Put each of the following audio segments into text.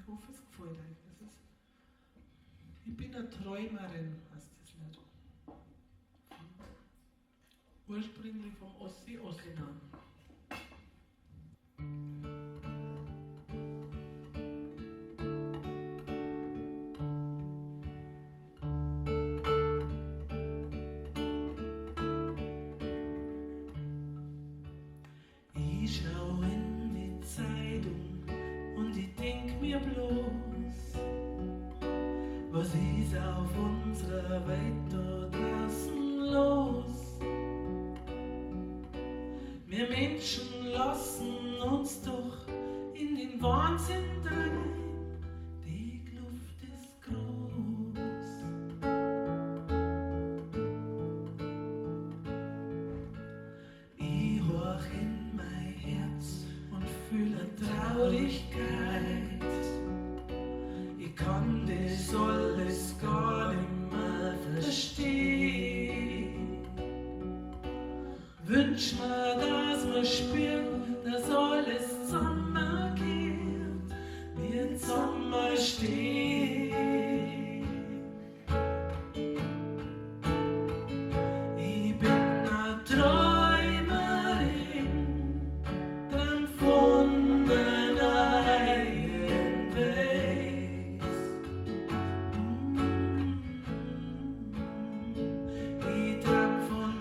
Ich hoffe, es gefällt euch. Ich bin eine Träumerin, heißt das Lied. Ursprünglich vom Ossi Ossinan. Ich schau in die Zeitung und ich denk mir bloß, was ist auf unserer Welt da draußen los? Wir Menschen lassen uns doch in den Wahnsinn treiben, die Kluft ist groß. Ich horch in mein Herz und fühle Traurigkeit. Ich kann das alles gar nicht mehr verstehen. Wünsch mir, dass wir spüren, dass alles zusammengeht, wir zusammenstehen. Ich bin eine Träumerin, träum von meiner eigenen Welt. Ich träum von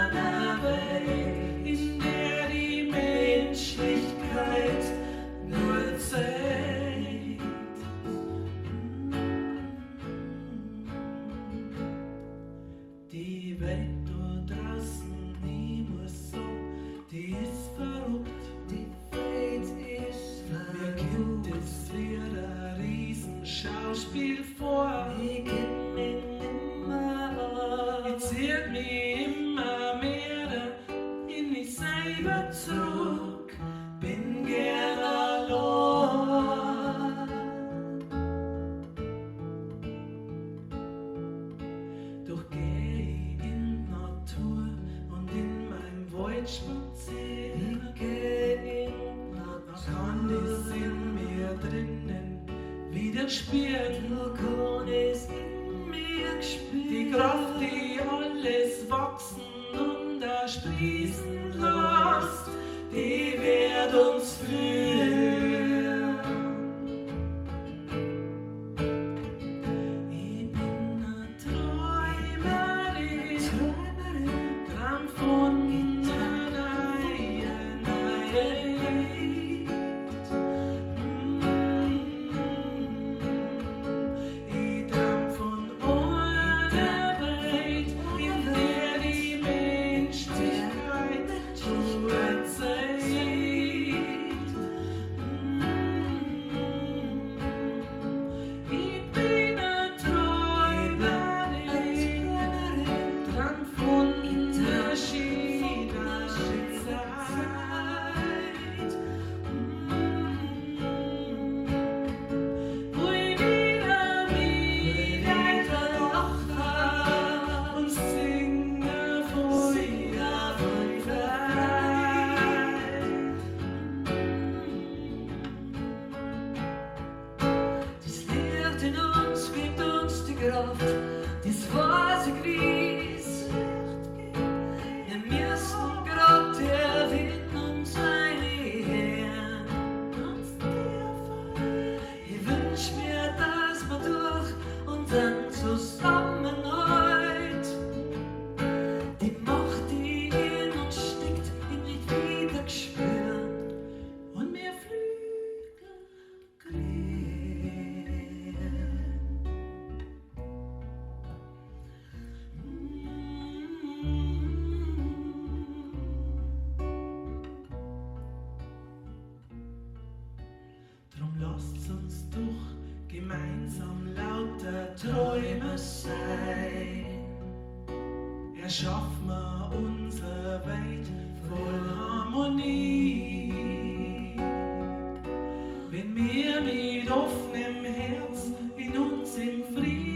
einer Welt, in der die Menschlichkeit nur zählt. Die Welt dort draußen, ich muss sagen, die ist verrückt. Die Welt ist verrückt. Mir kommt es wie ein Riesenschauspiel vor. Ich kenn mich nimmer an. Ich zieh mich immer mehr in mich selber zurück. Bin gern allein. Doch geh ich in die Natur und in meinem Wald spazieren. Ich geh in die Natur, kann es in mir drinnen wieder spüren. Kann es in mir spüren. Die Kraft, die alles wachsen und ersprießen lässt, die wird uns führen. Ich bin eine Träumerin, träum von meiner eigenen Welt. Ich träum von einer Welt, in der die Menschlichkeit nur zählt. Ich bin eine Träumerin, träum von verschiedener Zeit. Wo ich wieder lache und singe vor ihrer Freiheit. Das Licht in uns gibt uns die Kraft, das weiße Gries. Wir müssen grad erfinden uns eine Herren. Ich wünsch mir, dass wir durch unseren Zusammenhalt die Macht, die in uns steckt, nicht wieder spüren und mehr Flügel kriegen. Drum lasst uns doch gemeinsam lauter Träume sein. Erschaffen wir unsere Welt voll Harmonie. Wenn wir mit offenem Herz in uns im Frieden